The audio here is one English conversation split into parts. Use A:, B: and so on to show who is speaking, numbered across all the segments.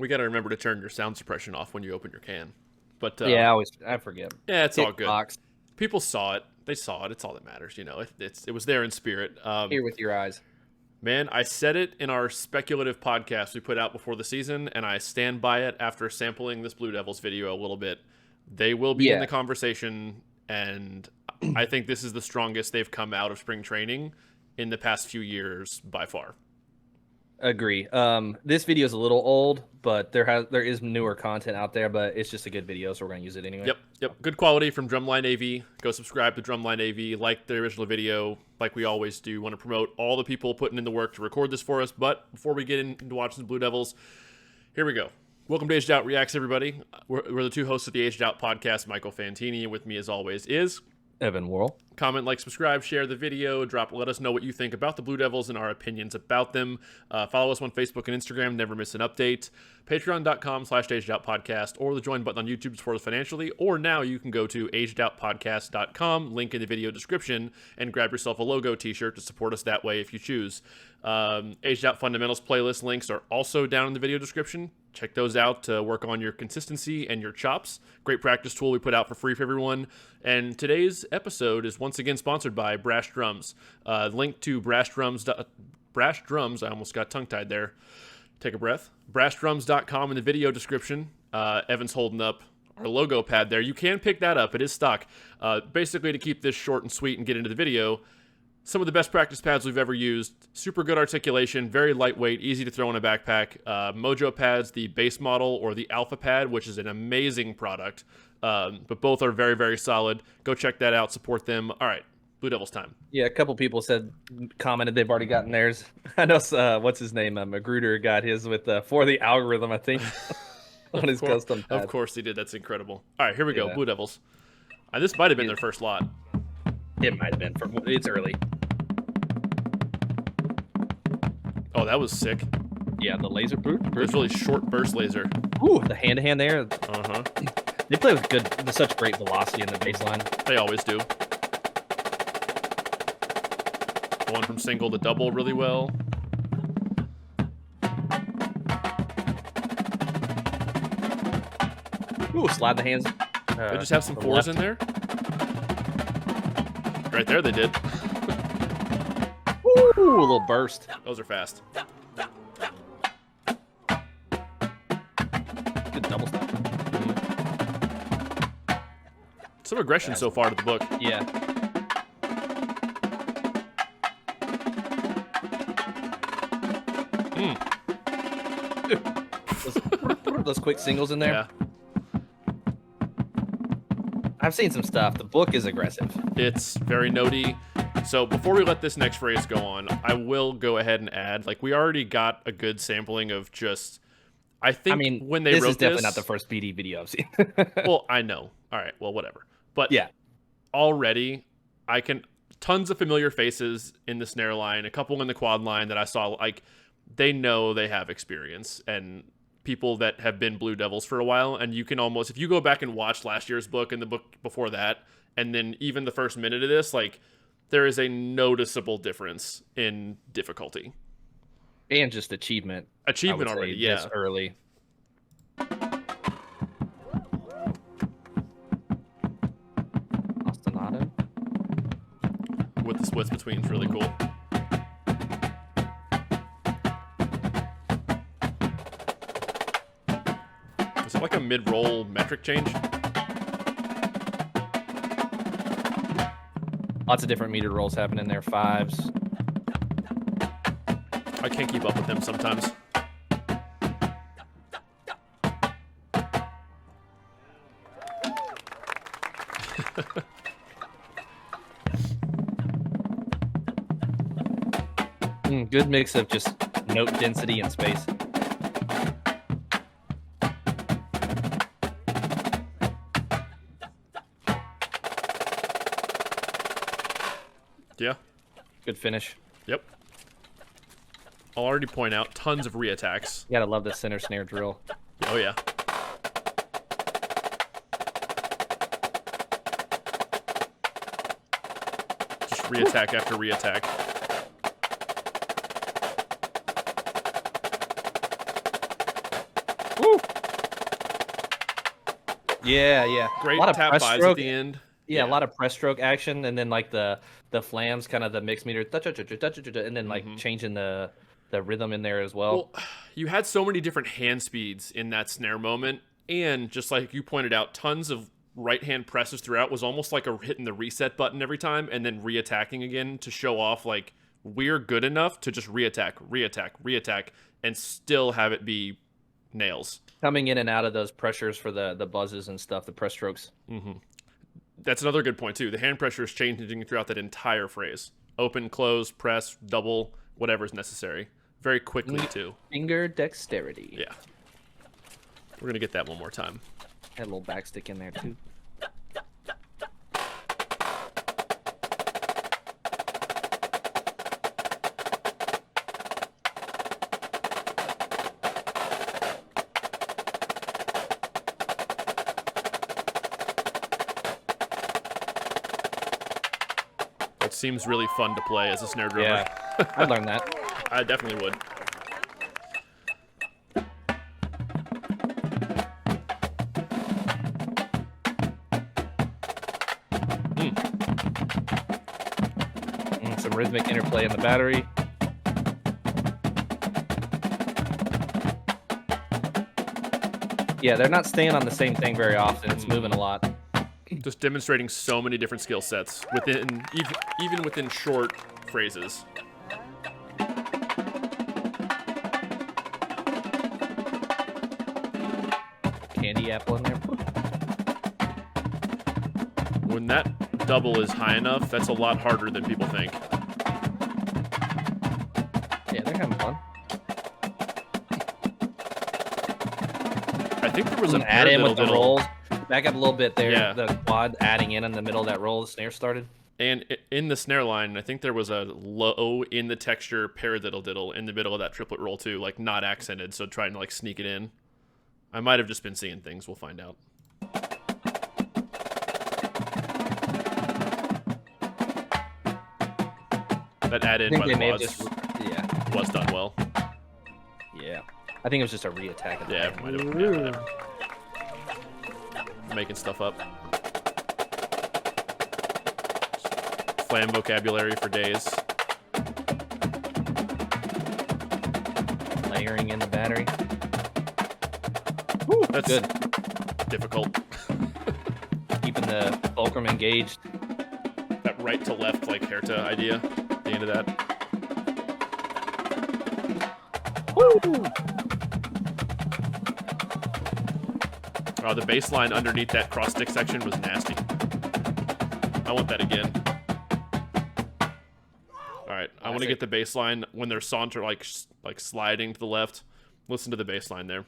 A: We got to remember to turn your sound suppression off when you open your can. But
B: yeah, I forget.
A: Yeah, it's all good.
B: Box.
A: People saw it. They saw it. It's all that matters. It was there in spirit.
B: Here with your eyes.
A: Man, I said it in our speculative podcast we put out before the season, and I stand by it after sampling this Blue Devils video a little bit. They will be in the conversation, and I think this is the strongest they've come out of spring training in the past few years by far.
B: Agree. This video is a little old, but there is newer content out there, but it's just a good video, so we're gonna use it anyway.
A: Yep. Good quality from Drumline AV. Go subscribe to Drumline AV, like the original video, like we always do. Want to promote all the people putting in the work to record this for us. But before we get into watching the Blue Devils, here we go. Welcome to Aged Out Reacts, everybody. We're the two hosts of the Aged Out podcast, Michael Fantini, and with me as always is
B: Evan Worrell.
A: Comment, like, subscribe, share the video, let us know what you think about the Blue Devils and our opinions about them. Follow us on Facebook and Instagram, never miss an update. Patreon.com/AgedOutPodcast or the join button on YouTube to support us financially. Or now you can go to AgedOutPodcast.com, link in the video description, and grab yourself a logo t-shirt to support us that way if you choose. Aged Out Fundamentals playlist links are also down in the video description. Check those out to work on your consistency and your chops. Great practice tool we put out for free for everyone. And today's episode is once again sponsored by Brash Drums. Link to Brash Drums, I almost got tongue-tied there. Take a breath. BrashDrums.com in the video description. Evan's holding up our logo pad there. You can pick that up. It is stock. Basically, to keep this short and sweet and get into the video, some of the best practice pads we've ever used. Super good articulation, very lightweight, easy to throw in a backpack. Mojo pads, the base model, or the Alpha pad, which is an amazing product. But both are very, very solid. Go check that out. Support them. All right. Blue Devils time.
B: Yeah, a couple people commented they've already gotten theirs. I know, what's his name? Magruder got his with for the algorithm, I think, on his custom pad.
A: Of course he did. That's incredible. All right, here we go. Blue Devils. This might have been their first lot.
B: It might have been. It's early.
A: Oh, that was sick.
B: Yeah, the laser boot.
A: It was really short burst laser.
B: Ooh, the hand-to-hand there.
A: Uh-huh.
B: They play with such great velocity in the baseline.
A: They always do. Going from single to double really well.
B: Ooh, slide the hands.
A: They just have some fours in there. Right there they did.
B: Ooh, a little burst.
A: Those are fast.
B: Good double stop.
A: Some aggression so far to the book.
B: Yeah. Those quick singles in there.
A: Yeah.
B: I've seen some stuff. The book is aggressive.
A: It's very notey. So before we let this next phrase go on, I will go ahead and add, like, we already got a good sampling of just, when they wrote this...
B: This is definitely not the first BD video I've seen.
A: Well, I know. All right, well, whatever. But
B: yeah,
A: already, tons of familiar faces in the snare line, a couple in the quad line that I saw, like, they know they have experience, and people that have been Blue Devils for a while, and you can almost, if you go back and watch last year's book and the book before that, and then even the first minute of this, like, there is a noticeable difference in difficulty.
B: And just achievement.
A: Achievement already, yeah.
B: This early. Ostinato.
A: With the splits between is really cool. Is it like a mid-roll metric change?
B: Lots of different meter rolls happening there. Fives.
A: I can't keep up with them sometimes.
B: Good mix of just note density and space.
A: Yeah.
B: Good finish.
A: Yep. I'll already point out tons of re-attacks.
B: You gotta love the center snare drill.
A: Oh, yeah. Just re-attack after re-attack.
B: Yeah, yeah.
A: Great
B: A lot of
A: tap
B: press
A: buys
B: stroke.
A: at the end.
B: Yeah, a lot of press stroke action, and then like the flams, kind of the mix meter, and then like changing the rhythm in there as well.
A: Well, you had so many different hand speeds in that snare moment, and just like you pointed out, tons of right hand presses throughout. Was almost like a hitting the reset button every time and then reattacking again to show off like we're good enough to just reattack, and still have it be nails.
B: Coming in and out of those pressures for the buzzes and stuff, the press strokes.
A: That's another good point too. The hand pressure is changing throughout that entire phrase. Open, close, press, double, whatever's necessary. Very quickly too.
B: Finger dexterity.
A: Yeah. We're gonna get that one more time.
B: Had a little backstick in there too.
A: It seems really fun to play as a snare drummer.
B: Yeah, I learned that.
A: I definitely would.
B: Some rhythmic interplay in the battery. Yeah, they're not staying on the same thing very often. It's moving a lot.
A: Just demonstrating so many different skill sets within even within short phrases.
B: Candy apple in there.
A: When that double is high enough, that's a lot harder than people think.
B: Yeah, they're having fun.
A: I think there was an
B: add in with the
A: paradiddle
B: rolls. Back up a little bit there.
A: Yeah.
B: The quad adding in the middle of that roll, the snare started.
A: And in the snare line, I think there was a low in the texture paradiddle diddle in the middle of that triplet roll too, like not accented, so trying to like sneak it in. I might have just been seeing things. We'll find out. That add in by the quads was done well.
B: Yeah. I think it was just a reattack.
A: Yeah, it might have. Yeah, whatever. Making stuff up. Flam vocabulary for days.
B: Layering in the battery.
A: Woo, that's
B: good.
A: Difficult.
B: Keeping the fulcrum engaged.
A: That right to left, like Herta idea. At the end of that.
B: Woo!
A: Oh, the bass line underneath that cross stick section was nasty. I want that again. All right, I want to get the bass line when they're saunter like sliding to the left. Listen to the bass line there.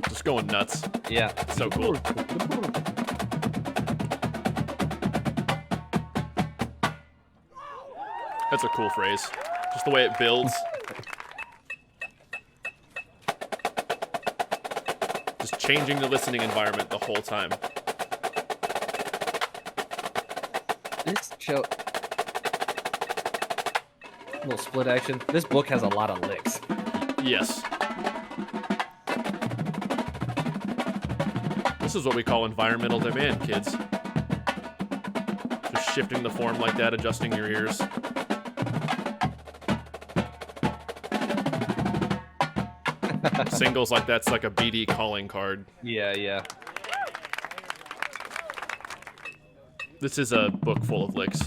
A: Just going nuts.
B: Yeah.
A: So cool. That's a cool phrase. Just the way it builds. Just changing the listening environment the whole time.
B: This show... little split action. This book has a lot of licks.
A: Yes. This is what we call environmental demand, kids. Just shifting the form like that, adjusting your ears. Singles like that's like a BD calling card.
B: Yeah, yeah.
A: This is a book full of licks.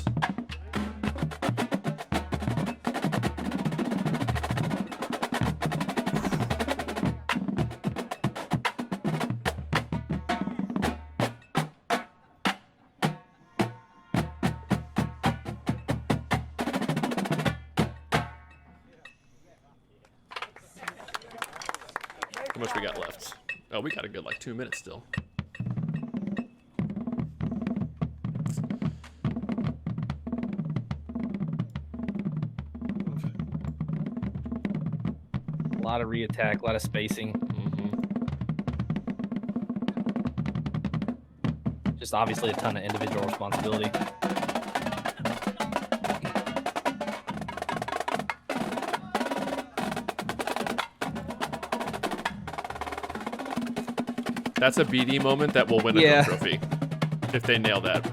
A: How much we got left? Oh, we got a good like 2 minutes still.
B: lot of re-attack, a lot of spacing. Just obviously a ton of individual responsibility.
A: That's a BD moment that will win a drum trophy if they nail that.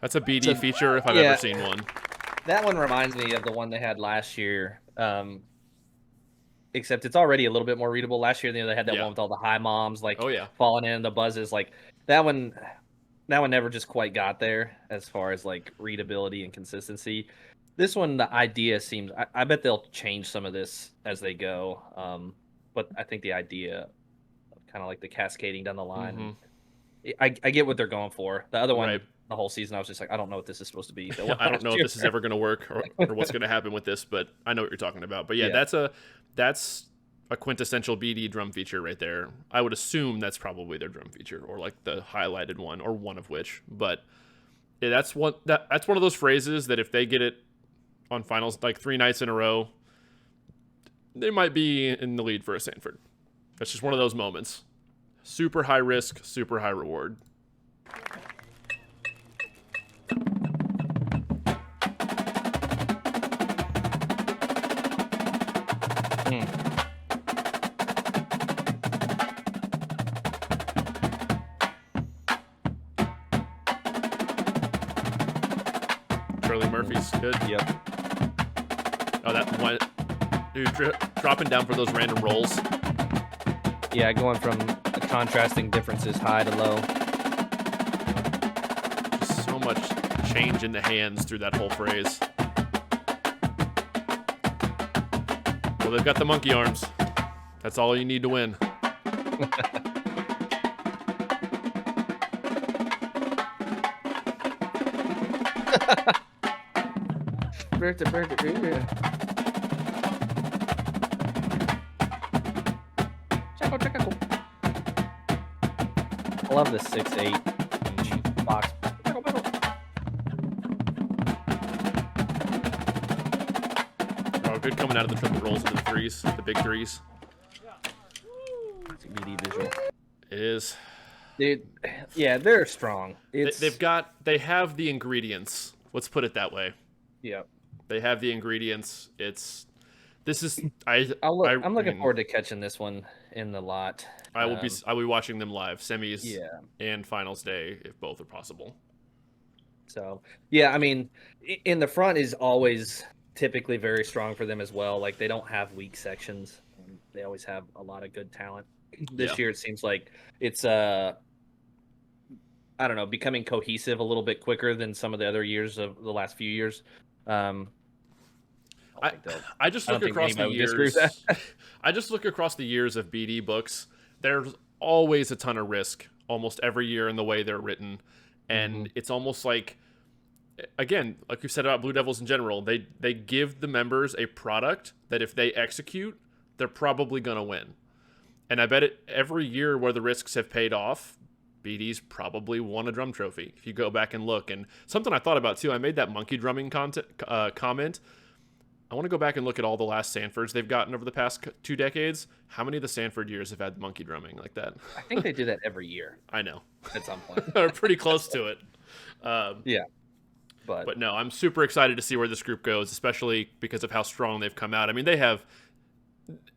A: That's a BD feature if I've ever seen one.
B: That one reminds me of the one they had last year, except it's already a little bit more readable. Last year, they had that one with all the high moms, like falling in the buzzes. Like that one never just quite got there as far as like readability and consistency. This one, the idea seems. I bet they'll change some of this as they go. But I think the idea of kind of like the cascading down the line, I get what they're going for. The other one. Right. The whole season, I was just like, I don't know what this is supposed to be.
A: I don't know if this is ever going to work or what's going to happen with this, but I know what you're talking about. But that's a quintessential BD drum feature right there. I would assume that's probably their drum feature or like the highlighted one or one of which. But that's one of those phrases that if they get it on finals like 3 nights in a row, they might be in the lead for a Sanford. That's just one of those moments. Super high risk, super high reward. Charlie Murphy's good.
B: Yep.
A: Oh, that one. Dude, dropping down for those random rolls.
B: Yeah, going from the contrasting differences high to low.
A: Just so much change in the hands through that whole phrase. Well, they've got the monkey arms. That's all you need to win.
B: I love the 6'8" box.
A: Oh, good coming out of the triple rolls into the threes, the big threes.
B: It's a BD visual.
A: It is.
B: Dude, yeah, they're strong.
A: They have the ingredients. Let's put it that way.
B: Yeah.
A: They have the ingredients.
B: I'm looking forward to catching this one in the lot.
A: I'll be watching them live, semis and finals day if both are possible.
B: So, yeah, I mean, in the front is always typically very strong for them as well. Like they don't have weak sections. They always have a lot of good talent. This year it seems like it's I don't know, becoming cohesive a little bit quicker than some of the other years of the last few years.
A: I just look across the years. I just look across the years of BD books. There's always a ton of risk almost every year in the way they're written, and it's almost like, again, like you said about Blue Devils in general, they give the members a product that if they execute, they're probably gonna win. And I bet every year where the risks have paid off, BD's probably won a drum trophy. If you go back and look, and something I thought about too, I made that monkey drumming comment. I want to go back and look at all the last Sanfords they've gotten over the past 2 decades. How many of the Sanford years have had monkey drumming like that?
B: I think they do that every year.
A: I know.
B: At some point.
A: They're pretty close to it.
B: Yeah.
A: But no, I'm super excited to see where this group goes, especially because of how strong they've come out. I mean, they have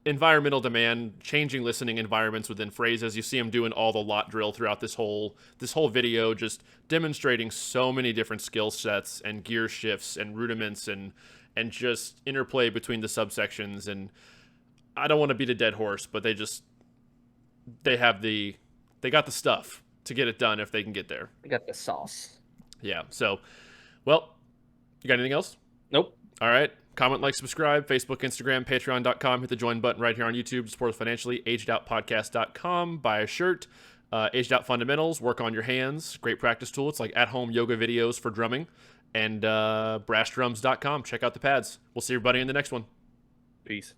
A: environmental demand, changing listening environments within phrases. You see them doing all the lot drill throughout this whole video, just demonstrating so many different skill sets and gear shifts and rudiments and just interplay between the subsections. And I don't want to beat a dead horse, but they got the stuff to get it done if they can get there.
B: They got the sauce.
A: Yeah. So, well, you got anything else?
B: Nope.
A: All right. Comment, like, subscribe, Facebook, Instagram, patreon.com. Hit the join button right here on YouTube to support us financially. AgedOutPodcast.com. Buy a shirt. Aged Out Fundamentals. Work on your hands. Great practice tool. It's like at-home yoga videos for drumming. And brashdrums.com. Check out the pads. We'll see everybody in the next one.
B: Peace.